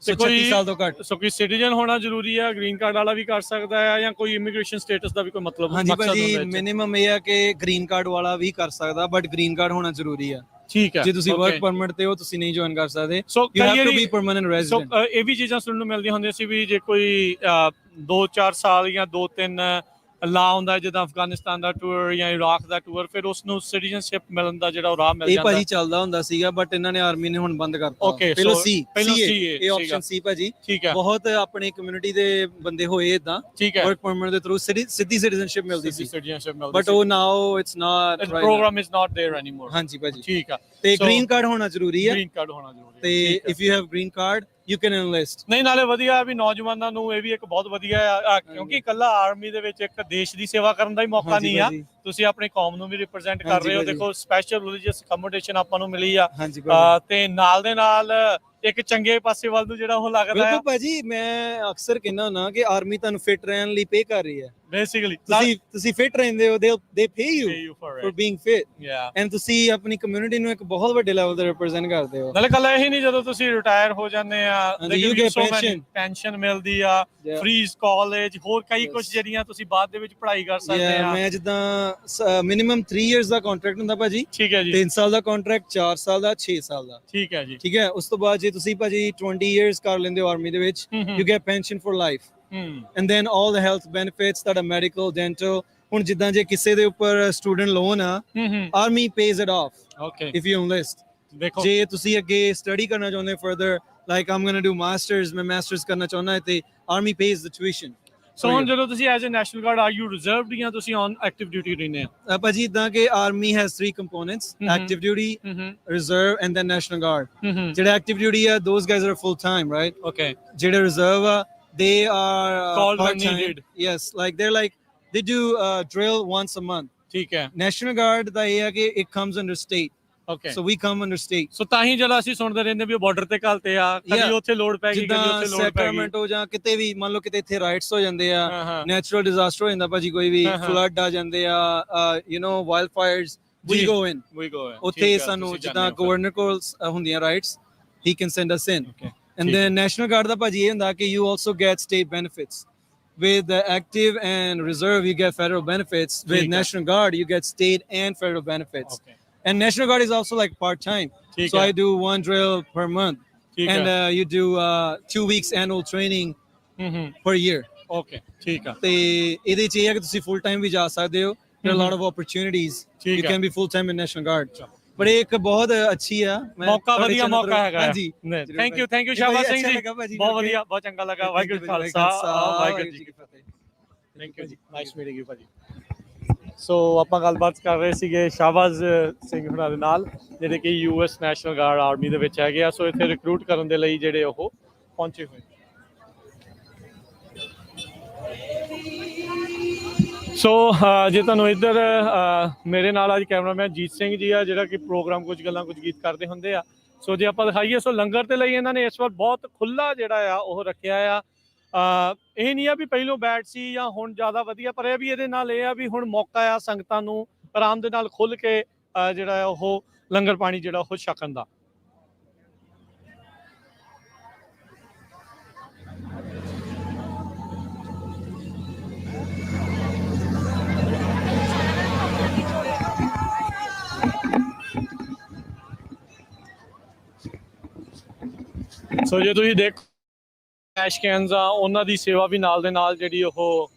36 ਸਾਲ ਤੋਂ ਘੱਟ। ਸੋ ਕੋਈ ਸਿਟੀਜ਼ਨ ਹੋਣਾ ਜ਼ਰੂਰੀ ਹੈ? ਗ੍ਰੀਨ ਕਾਰਡ ਵਾਲਾ ਵੀ ਕਰ ਸਕਦਾ ਹੈ, ਜਾਂ ਕੋਈ ਇਮੀਗ੍ਰੇਸ਼ਨ ਸਟੇਟਸ ਦਾ ਵੀ ਕੋਈ ਮਤਲਬ? ਹਾਂਜੀ ਭਾਜੀ, ਮਿਨੀਮਮ ਇਹ ਆ ਕਿ ਗ੍ਰੀਨ ਕਾਰਡ ਵਾਲਾ ਵੀ ਕਰ ਸਕਦਾ, ਬਟ ਗ੍ਰੀਨ ਕਾਰਡ ਹੋਣਾ ਜ਼ਰੂਰੀ ਆ। ਠੀਕ ਹੈ, ਜੇ ਤੁਸੀਂ ਵਰਕ ਪਰਮਿਟ ਤੇ ਹੋ, ਤੁਸੀਂ ਨਹੀਂ ਜੁਆਇਨ ਕਰ ਸਕਦੇ। So you have to be permanent resident. So ਇਹ ਵੀ ਚੀਜ਼ਾਂ ਸੁਣਨ ਨੂੰ ਮਿਲਦੀਆਂ ਹੁੰਦੀਆਂ ਸੀ ਵੀ ਜੇ ਕੋਈ 2-4 ਸਾਲ ਜਾਂ 2-3 ਲਾ ਹੁੰਦਾ, ਜਿੱਦਾਂ ਅਫਗਾਨਿਸਤਾਨ ਦਾ ਟੂਰ ਜਾਂ ਇਰਾਕ ਦਾ ਟੂਰ, ਫਿਰ ਉਸ ਨੂੰ ਸਿਟੀਜ਼ਨਸ਼ਿਪ ਮਿਲਣ ਦਾ ਜਿਹੜਾ ਰਾਹ ਮਿਲ ਜਾਂਦਾ। ਇਹ ਭਾਜੀ ਚੱਲਦਾ ਹੁੰਦਾ ਸੀਗਾ, ਬਟ ਇਹਨਾਂ ਨੇ ਆਰਮੀ ਨੇ ਹੁਣ ਬੰਦ ਕਰਤਾ। Okay, ਪਹਿਲਾਂ ਪਹਿਲਾਂ ਇਹ ਆਪਸ਼ਨ ਸੀ ਭਾਜੀ। ਠੀਕ ਹੈ, ਬਹੁਤ ਆਪਣੀ ਕਮਿਊਨਿਟੀ ਦੇ ਬੰਦੇ ਹੋਏ ਇਦਾਂ, ਠੀਕ ਹੈ, ਵਰਕ ਪਰਮਿਟ ਦੇ ਥਰੂ ਸਿੱਧੀ ਸਿਟੀਜ਼ਨਸ਼ਿਪ ਮਿਲਦੀ ਸੀ, ਸਿਟੀਜ਼ਨਸ਼ਿਪ ਮਿਲਦੀ ਬਟ ਉਹ now it's not program is not there anymore. ਹਾਂਜੀ ਭਾਜੀ, ਠੀਕ ਆ। ਤੇ ਗ੍ਰੀਨ ਕਾਰਡ ਹੋਣਾ ਜ਼ਰੂਰੀ ਹੈ। ਗ੍ਰੀਨ ਕਾਰਡ ਹੋਣਾ ਜ਼ਰੂਰੀ ਹੈ, ਤੇ if you have green card you can analyst. ਨਹੀਂ, ਨਾਲੇ ਵਧੀਆ ਵੀ ਨੌਜਵਾਨਾਂ ਨੂੰ ਇਹ ਵੀ ਇੱਕ ਬਹੁਤ ਵਧੀਆ ਆ, ਕਿਉਂਕਿ ਇਕੱਲਾ ਆਰਮੀ ਦੇ ਵਿੱਚ ਇੱਕ ਦੇਸ਼ ਦੀ ਸੇਵਾ ਕਰਨ ਦਾ ਹੀ ਮੌਕਾ ਨਹੀਂ ਆ, ਤੁਸੀਂ ਆਪਣੀ ਕੌਮ ਨੂੰ ਵੀ ਰਿਪਰੈਜ਼ੈਂਟ ਕਰ ਰਹੇ ਹੋ। ਦੇਖੋ, ਸਪੈਸ਼ਲ ਰਿਲੀਜੀਅਸ ਅਕੋਮੋਡੇਸ਼ਨ ਆਪਾਂ ਨੂੰ ਮਿਲੀ ਆ, ਤੇ ਨਾਲ ਦੇ ਨਾਲ ਇੱਕ ਚੰਗੇ ਪਾਸੇ ਵੱਲ ਨੂੰ ਜਿਹੜਾ ਉਹ ਲੱਗਦਾ ਹੈ। ਬਿਲਕੁਲ ਭਾਜੀ, ਮੈਂ ਅਕਸਰ ਕਹਿੰਦਾ ਹੁੰਦਾ ਕਿ ਆਰਮੀ ਤੁਹਾਨੂੰ ਫਿਟ ਰਹਿਣ ਲਈ ਪੇ ਕਰ ਰਹੀ ਹੈ। ਬੇਸਿਕਲੀ ਤੁਸੀਂ ਫਿਟ ਰਹਿੰਦੇ ਹੋ, they pay you for being fit, and ਤੁਸੀਂ ਆਪਣੀ ਕਮਿਊਨਿਟੀ ਨੂੰ ਇੱਕ ਬਹੁਤ ਵੱਡੇ ਲੈਵਲ ਤੇ ਰਿਪਰੈਜ਼ੈਂਟ ਕਰਦੇ ਹੋ। ਨਾਲੇ ਕੱਲਾ ਇਹੀ ਨਹੀਂ, ਜਦੋਂ ਤੁਸੀਂ ਰਿਟਾਇਰ ਹੋ ਜਾਂਦੇ ਆ ਪੈਨਸ਼ਨ ਮਿਲਦੀ ਆ, ਫ੍ਰੀ ਕਾਲਜ, ਹੋਰ ਕਈ ਕੁਝ ਜਿਹੜੀਆਂ ਤੁਸੀਂ ਬਾਅਦ ਦੇ ਵਿੱਚ ਪੜ੍ਹਾਈ ਕਰ ਸਕਦੇ ਆ। ਮੈਂ ਜਿੱਦਾਂ ਮਿਨੀਮਮ 3 ਇਅਰਸ ਦਾ ਕੰਟਰੈਕਟ ਹੁੰਦਾ ਭਾਜੀ। ਠੀਕ ਹੈ ਜੀ। 3 ਸਾਲ ਦਾ ਕੰਟਰੈਕਟ, 4 ਸਾਲ ਦਾ, 6 ਸਾਲ ਦਾ। ਠੀਕ ਹੈ ਜੀ। ਠੀਕ ਹੈ, ਉਸ ਤੋਂ ਬਾਅਦ ਜੇ ਤੁਸੀਂ ਭਾਜੀ 20 ਇਅਰਸ ਕਰ ਲੈਂਦੇ ਹੋ ਆਰਮੀ ਦੇ ਵਿੱਚ, you get pension for life, and then all the health benefits, ਤੁਹਾਡਾ ਮੈਡੀਕਲ, ਡੈਂਟਲ। ਹੁਣ ਜਿੱਦਾਂ ਜੇ ਕਿਸੇ ਦੇ ਉੱਪਰ ਸਟੂਡੈਂਟ ਲੋਨ ਆ, army pays it off if you enlist. ਦੇਖੋ, ਜੇ ਤੁਸੀਂ ਅੱਗੇ ਸਟੱਡੀ ਕਰਨਾ ਚਾਹੁੰਦੇ further, like I'm going to do masters, ਮੈਂ ਮਾਸਟਰਸ ਕਰਨਾ ਚਾਹੁੰਦਾ, ਤੇ army pays the tuition. So ਹੁਣ ਜਦੋਂ ਤੁਸੀਂ as a national guard, are you reserved ਜਾਂ ਤੁਸੀਂ ਔਨ ਐਕਟਿਵ ਡਿਊਟੀ ਰਹਿੰਦੇ ਆ? ਭਾਜੀ ਇਦਾਂ ਕਿ army has 3 components, active duty, reserve, and then National Guard. ਜਿਹੜਾ ਐਕਟਿਵ ਡਿਊਟੀ ਆ, those guys are full time, right? Okay. ਜਿਹੜੇ ਰਿਜ਼ਰਵ ਆ, they are called when part-time. needed. Yes, like they do drill once a month. ਠੀਕ ਹੈ। National Guard ਦਾ ਇਹ ਹੈ ਕਿ it comes under state. Okay So we come under state. ਸੋ ਤਾਂ ਹੀ ਜਦੋਂ ਅਸੀਂ ਸੁਣਦੇ ਰਹਿੰਦੇ ਵੀ ਉਹ ਬਾਰਡਰ ਤੇ ਘਲਤੇ ਆ, ਕਦੀ Yeah. ਉੱਥੇ ਲੋਡ ਪੈ ਗਈ, ਕਦੀ ਜਿੱਦਾਂ ਉੱਥੇ ਲੋਡ ਪੈ ਗਈ। ਸੈਕਰਾਮੈਂਟੋ ਜਾਂ ਕਿਤੇ ਵੀ ਮੰਨ ਲਓ ਕਿਤੇ ਇੱਥੇ ਰਾਈਟਸ ਹੋ ਜਾਂਦੇ ਆ, ਹਾਂ ਹਾਂ ਨੈਚੁਰਲ ਡਿਜ਼ਾਸਟਰ ਹੋ ਜਾਂਦਾ ਭਾਜੀ, ਕੋਈ ਵੀ ਹਾਂ, ਹਾਂ। ਫਲੱਡ ਆ ਜਾਂਦੇ ਆ, ਵਾਈਲਡ ਫਾਇਰਸ, we ਜੀ। go in. ਵੀ ਗੋ ਉੱਥੇ ਸਾਨੂੰ ਜਿੱਦਾਂ ਗਵਰਨਰ ਕੋਲ ਹੁੰਦੀਆਂ rights, he can send us in. Okay. And ਠੀਕ ਹੈ। then ਨੈਸ਼ਨਲ ਗਾਰਡ ਦਾ ਭਾਜੀ ਇਹ ਹੁੰਦਾ ਕਿ you also get state benefits. With the active and reserve, you get federal benefits. With ਠੀਕ ਹੈ। National Guard, you get state and federal benefits. Okay. And National Guard is also like part-time. ਠੀਕ So ਹੈ, I do one drill per month. ਠੀਕ And ਹੈ। you do 2 weeks annual training ਹੂੰ per year. Okay ਠੀਕ ਆ ਤੇ ਇਹਦੇ ਚ ਇਹ ਹੈ ਕਿ ਤੁਸੀਂ full time ਵੀ ਜਾ ਸਕਦੇ ਹੋ. There are a lot of opportunities. ਠੀਕ You ਹੈ। can be full time in National Guard. ਪਰ ਇਹ ਇੱਕ ਬਹੁਤ ਅੱਛੀ ਆ, ਮੈਂ ਮੌਕਾ ਤੁਹਾਡੇ ਵਧੀਆ channel ਮੌਕਾ ਤੋਂ- ਹੈਗਾ। ਹਾਂਜੀ ਥੈਂਕ ਯੂ ਭਾਜੀ, ਸ਼ਾਬਾਸ਼ ਸਿੰਘ ਅੱਛਾ ਜੀ, ਲੱਗਾ ਭਾਜੀ, ਬਹੁਤ ਕਰਕੇ। ਵਧੀਆ, ਬਹੁਤ ਚੰਗਾ ਲੱਗਾ। ਵਾਹਿਗੁਰੂ ਜੀ ਕਾ ਖਾਲਸਾ, ਵਾਹਿਗੁਰੂ ਜੀ ਕੀ ਫਤਿਹ। ਥੈਂਕ ਯੂ ਜੀ, ਨਾਈਸ ਮੀਟਿੰਗ ਯੂ ਭਾਜੀ। ਸੋ ਆਪਾਂ ਗੱਲਬਾਤ ਕਰ ਰਹੇ ਸੀਗੇ ਸ਼ਾਹਬਾਜ਼ ਸਿੰਘ ਹੁਣਾਂ ਦੇ ਨਾਲ, ਜਿਹੜੇ ਕਿ ਯੂਐਸ ਨੈਸ਼ਨਲ ਗਾਰਡ ਆਰਮੀ ਦੇ ਵਿੱਚ ਹੈਗੇ ਆ। ਸੋ ਇੱਥੇ ਰਿਕਰੂਟ ਕਰਨ ਦੇ ਲਈ ਜਿਹੜੇ ਉਹ ਪਹੁੰਚੇ ਹੋਏ। ਸੋ ਜੇ ਤੁਹਾਨੂੰ ਇੱਧਰ ਮੇਰੇ ਨਾਲ ਅੱਜ ਕੈਮਰਾਮੈਨ ਜੀਤ ਸਿੰਘ ਜੀ ਆ, ਜਿਹੜਾ ਕਿ ਪ੍ਰੋਗਰਾਮ ਕੁਝ ਗੱਲਾਂ ਕੁਝ ਗੀਤ ਕਰਦੇ ਹੁੰਦੇ ਆ। ਸੋ ਜੇ ਆਪਾਂ ਦਿਖਾਈਏ, ਸੋ ਲੰਗਰ ਦੇ ਲਈ ਇਹਨਾਂ ਨੇ ਇਸ ਵਾਰ ਬਹੁਤ ਖੁੱਲਾ ਜਿਹੜਾ ਆ ਉਹ ਰੱਖਿਆ ਆ। ਇਹ ਨਹੀਂ ਆ ਵੀ ਪਹਿਲੋਂ ਬੈਠ ਸੀ ਜਾਂ ਹੁਣ ਜ਼ਿਆਦਾ ਵਧੀਆ, ਪਰ ਇਹ ਵੀ ਇਹਦੇ ਨਾਲ ਇਹ ਆ ਵੀ ਹੁਣ ਮੌਕਾ ਆ ਸੰਗਤਾਂ ਨੂੰ ਆਰਾਮ ਦੇ ਨਾਲ ਖੁੱਲ ਕੇ ਜਿਹੜਾ ਆ ਉਹ ਲੰਗਰ ਪਾਣੀ ਜਿਹੜਾ ਉਹ ਛਕਣ ਦਾ। ਸੋ ਜੇ ਤੁਸੀਂ ਦੇਖੋ ਕੈਸ਼ ਕੈਨਸ ਆ, ਉਹਨਾਂ ਦੀ ਸੇਵਾ ਵੀ ਨਾਲ ਦੇ ਨਾਲ ਜਿਹੜੀ ਉਹ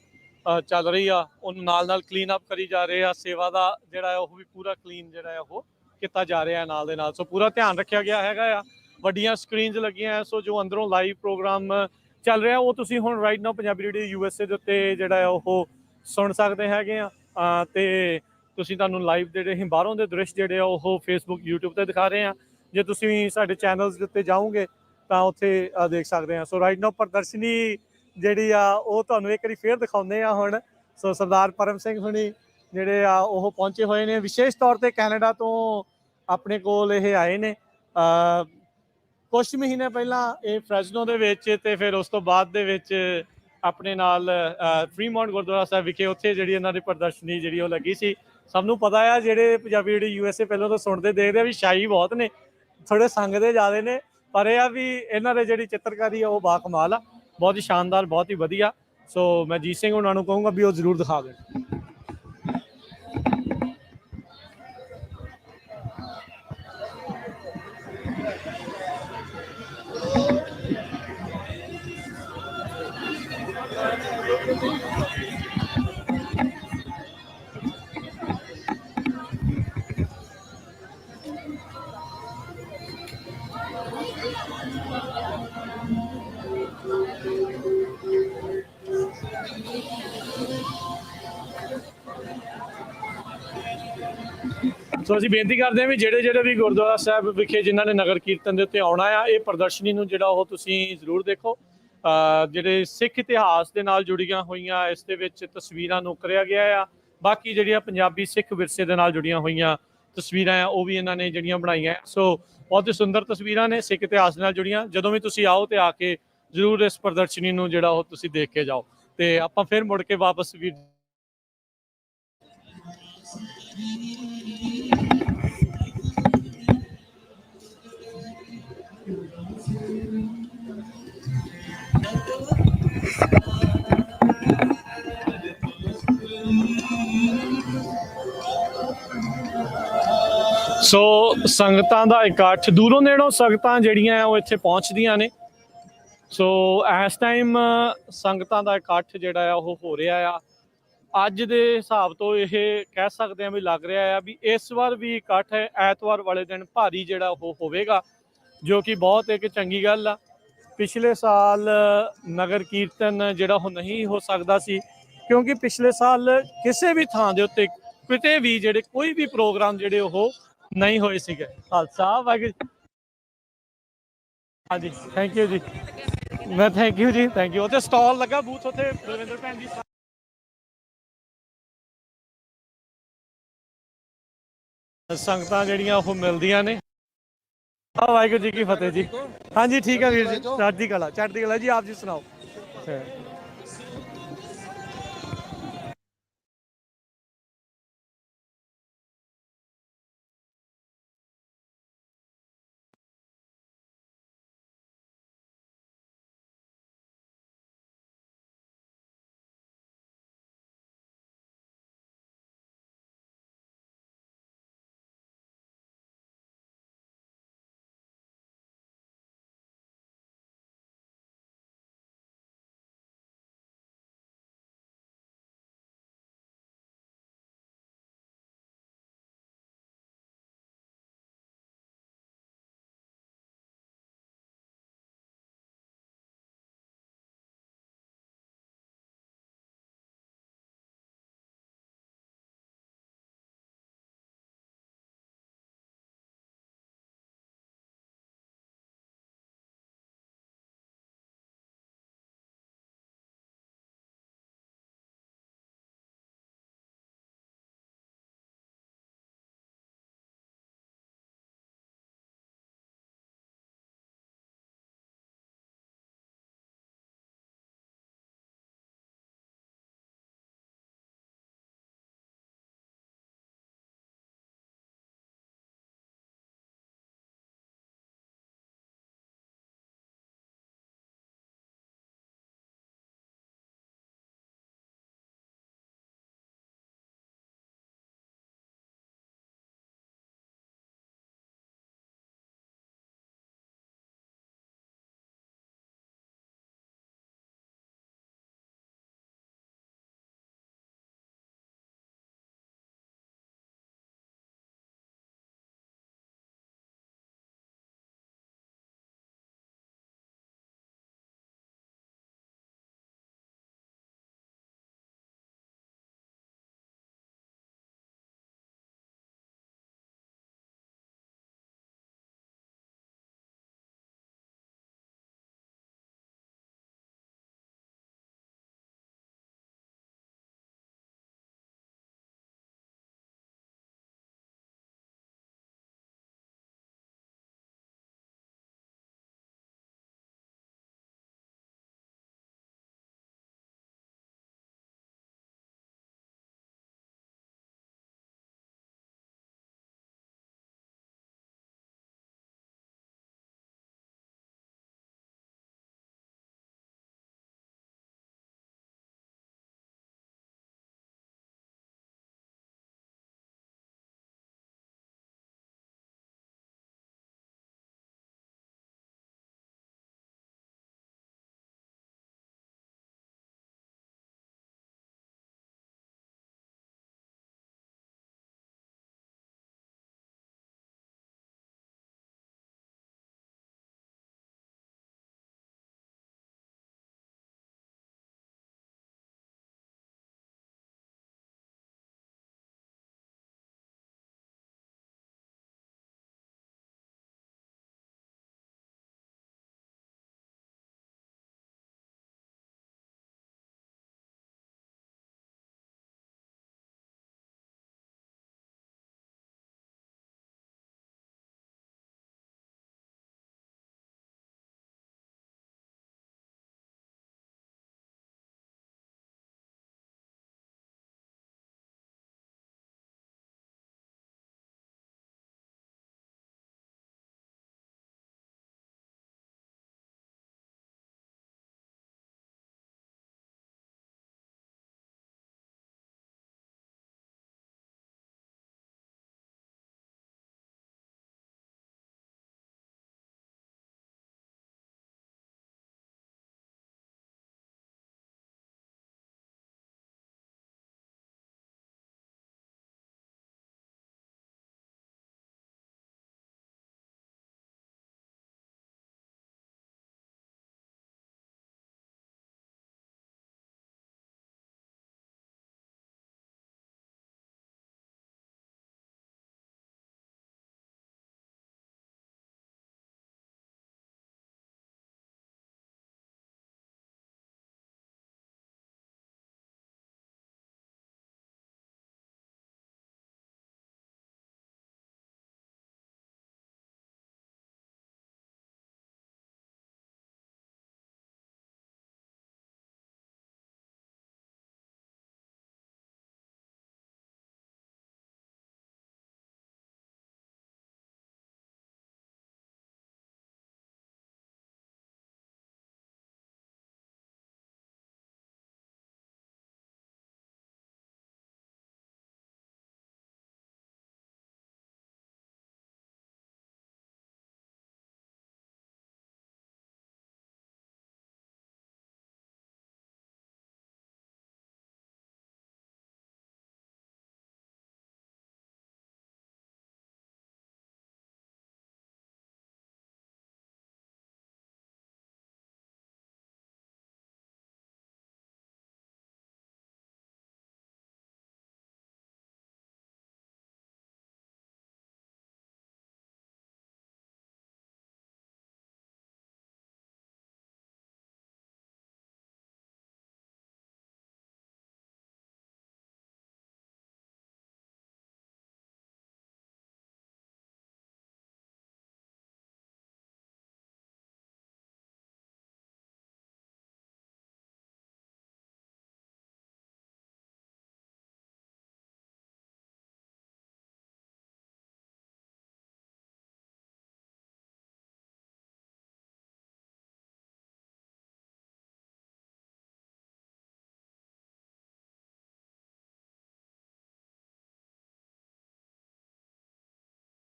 ਚੱਲ ਰਹੀ ਆ, ਉਹਨੂੰ ਨਾਲ ਨਾਲ ਕਲੀਨ ਅਪ ਕਰੀ ਜਾ ਰਹੇ ਆ। ਸੇਵਾ ਦਾ ਜਿਹੜਾ ਹੈ ਉਹ ਵੀ ਪੂਰਾ ਕਲੀਨ ਜਿਹੜਾ ਹੈ ਉਹ ਕੀਤਾ ਜਾ ਰਿਹਾ ਨਾਲ ਦੇ ਨਾਲ। ਸੋ ਪੂਰਾ ਧਿਆਨ ਰੱਖਿਆ ਗਿਆ ਹੈਗਾ ਆ। ਵੱਡੀਆਂ ਸਕਰੀਨਸ ਲੱਗੀਆਂ ਆ, ਸੋ ਜੋ ਅੰਦਰੋਂ ਲਾਈਵ ਪ੍ਰੋਗਰਾਮ ਚੱਲ ਰਿਹਾ ਉਹ ਤੁਸੀਂ ਹੁਣ right now Punjabi radio USA ਦੇ ਉੱਤੇ ਜਿਹੜਾ ਹੈ ਉਹ ਸੁਣ ਸਕਦੇ ਹੈਗੇ ਆ। ਤੇ ਤੁਸੀਂ ਤੁਹਾਨੂੰ ਲਾਈਵ ਜਿਹੜੇ ਅਸੀਂ ਬਾਹਰੋਂ ਦੇ ਦ੍ਰਿਸ਼ ਜਿਹੜੇ ਆ ਉਹ ਫੇਸਬੁੱਕ YouTube ਤੇ ਦਿਖਾ ਰਹੇ ਆ। ਜੇ ਤੁਸੀਂ ਸਾਡੇ ਚੈਨਲਸ ਦੇ ਉੱਤੇ ਜਾਓਗੇ ਤਾਂ ਉੱਥੇ ਦੇਖ ਸਕਦੇ ਆ। ਸੋ ਰਾਈਟ ਨਾਓ ਪ੍ਰਦਰਸ਼ਨੀ ਜਿਹੜੀ ਆ ਉਹ ਤੁਹਾਨੂੰ ਇੱਕ ਵਾਰੀ ਫੇਰ ਦਿਖਾਉਂਦੇ ਆ ਹੁਣ। ਸੋ ਸਰਦਾਰ ਪਰਮ ਸਿੰਘ ਹੁਣੀ ਜਿਹੜੇ ਆ ਉਹ ਪਹੁੰਚੇ ਹੋਏ ਨੇ, ਵਿਸ਼ੇਸ਼ ਤੌਰ ਤੇ ਕੈਨੇਡਾ ਤੋਂ ਆਪਣੇ ਕੋਲ ਇਹ ਆਏ ਨੇ। ਕੁਛ ਮਹੀਨੇ ਪਹਿਲਾਂ ਇਹ ਫ੍ਰੈਜ਼ਨੋ ਦੇ ਵਿੱਚ, ਤੇ ਫਿਰ ਉਸ ਤੋਂ ਬਾਅਦ ਦੇ ਵਿੱਚ ਆਪਣੇ ਨਾਲ ਫਰੀਮੌਂਟ ਗੁਰਦੁਆਰਾ ਸਾਹਿਬ ਵਿਖੇ ਉੱਥੇ ਜਿਹੜੀ ਇਹਨਾਂ ਦੀ ਪ੍ਰਦਰਸ਼ਨੀ ਜਿਹੜੀ ਉਹ ਲੱਗੀ ਸੀ। ਸਭ ਨੂੰ ਪਤਾ ਆ, ਜਿਹੜੇ ਪੰਜਾਬੀ ਜਿਹੜੀ USA ਪਹਿਲਾਂ ਤੋਂ ਸੁਣਦੇ ਦੇਖਦੇ ਆ, ਵੀ ਸ਼ਾਹੀ ਬਹੁਤ ਨੇ, ਥੋੜੇ ਸੰਗਦੇ ਜ਼ਿਆਦੇ ਨੇ, ਪਰ ਇਹ ਆ ਵੀ ਇਹਨਾਂ ਦੇ ਜਿਹੜੀ ਚਿੱਤਰਕਾਰੀ ਆ ਉਹ ਬਾ ਕਮਾਲ ਆ, ਬਹੁਤ ਹੀ ਸ਼ਾਨਦਾਰ, ਬਹੁਤ ਹੀ ਵਧੀਆ। ਸੋ ਮੈਂ ਜੀਤ ਸਿੰਘ ਉਹਨਾਂ ਨੂੰ ਕਹੂੰਗਾ ਵੀ ਉਹ ਜ਼ਰੂਰ ਦਿਖਾ ਦੇਣ। ਸੋ ਅਸੀਂ ਬੇਨਤੀ ਕਰਦੇ ਹਾਂ ਵੀ ਜਿਹੜੇ ਵੀ ਗੁਰਦੁਆਰਾ ਸਾਹਿਬ ਵਿਖੇ ਜਿਨ੍ਹਾਂ ਨੇ ਨਗਰ ਕੀਰਤਨ ਦੇ ਉੱਤੇ ਆਉਣਾ ਆ, ਇਹ ਪ੍ਰਦਰਸ਼ਨੀ ਨੂੰ ਜਿਹੜਾ ਉਹ ਤੁਸੀਂ ਜ਼ਰੂਰ ਦੇਖੋ। ਜਿਹੜੇ ਸਿੱਖ ਇਤਿਹਾਸ ਦੇ ਨਾਲ ਜੁੜੀਆਂ ਹੋਈਆਂ ਇਸ ਦੇ ਵਿੱਚ ਤਸਵੀਰਾਂ ਨੂੰ ਉਕਰਿਆ ਗਿਆ ਆ। ਬਾਕੀ ਜਿਹੜੀਆਂ ਪੰਜਾਬੀ ਸਿੱਖ ਵਿਰਸੇ ਦੇ ਨਾਲ ਜੁੜੀਆਂ ਹੋਈਆਂ ਤਸਵੀਰਾਂ ਆ ਉਹ ਵੀ ਇਹਨਾਂ ਨੇ ਜਿਹੜੀਆਂ ਬਣਾਈਆਂ। ਸੋ ਬਹੁਤ ਹੀ ਸੁੰਦਰ ਤਸਵੀਰਾਂ ਨੇ ਸਿੱਖ ਇਤਿਹਾਸ ਨਾਲ ਜੁੜੀਆਂ। ਜਦੋਂ ਵੀ ਤੁਸੀਂ ਆਓ ਤੇ ਆ ਕੇ ਜ਼ਰੂਰ ਇਸ ਪ੍ਰਦਰਸ਼ਨੀ ਨੂੰ ਜਿਹੜਾ ਉਹ ਤੁਸੀਂ ਦੇਖ ਕੇ ਜਾਓ। ਤੇ ਆਪਾਂ ਫਿਰ ਮੁੜ ਕੇ ਵਾਪਸ ਵੀ ਸੋ ਸੰਗਤਾਂ ਦਾ ਇਕੱਠ, ਦੂਰੋਂ ਨੇੜੋਂ ਸੰਗਤਾਂ ਜਿਹੜੀਆਂ ਉਹ ਇੱਥੇ ਪਹੁੰਚਦੀਆਂ ਨੇ। ਸੋ ਇਸ ਟਾਈਮ ਸੰਗਤਾਂ ਦਾ ਇਕੱਠ ਜਿਹੜਾ ਆ ਉਹ ਹੋ ਰਿਹਾ ਆ। ਅੱਜ ਦੇ ਹਿਸਾਬ ਤੋਂ ਇਹ ਕਹਿ ਸਕਦੇ ਆ ਵੀ ਲੱਗ ਰਿਹਾ ਆ ਵੀ ਇਸ ਵਾਰ ਵੀ ਇਕੱਠ ਹੈ, ਐਤਵਾਰ ਵਾਲੇ ਦਿਨ ਭਾਰੀ ਜਿਹੜਾ ਉਹ ਹੋਵੇਗਾ, ਜੋ ਕਿ ਬਹੁਤ ਇੱਕ ਚੰਗੀ ਗੱਲ ਆ। ਪਿਛਲੇ ਸਾਲ ਨਗਰ ਕੀਰਤਨ ਜਿਹੜਾ ਉਹ ਨਹੀਂ ਹੋ ਸਕਦਾ ਸੀ, ਕਿਉਂਕਿ ਪਿਛਲੇ ਸਾਲ ਕਿਸੇ ਵੀ ਥਾਂ ਦੇ ਉੱਤੇ ਕਿਤੇ ਵੀ ਜਿਹੜੇ ਕੋਈ ਵੀ ਪ੍ਰੋਗਰਾਮ ਜਿਹੜੇ ਉਹ ਨਹੀਂ ਹੋਏ ਸੀਗੇ। ਖਾਲਸਾ ਵਾਹਿਗੁਰੂ। ਹਾਂਜੀ ਥੈਂਕ ਯੂ ਜੀ, ਮੈਂ ਥੈਂਕ ਯੂ ਜੀ, ਥੈਂਕ ਯੂ। ਉੱਥੇ ਸਟਾਲ ਲੱਗਾ ਬੂਥ, ਉੱਥੇ ਬਲਵਿੰਦਰ ਭੈਣ ਜੀ ਸੰਗਤਾਂ ਜਿਹੜੀਆਂ ਉਹ ਮਿਲਦੀਆਂ ਨੇ। ਵਾਹਿਗੁਰੂ ਜੀ ਕੀ ਫਤਿਹ ਜੀ। ਹਾਂਜੀ ਠੀਕ ਹੈ ਵੀਰ ਜੀ, ਚੜ੍ਹਦੀ ਕਲਾ ਜੀ। ਆਪ ਜੀ ਸੁਣਾਓ।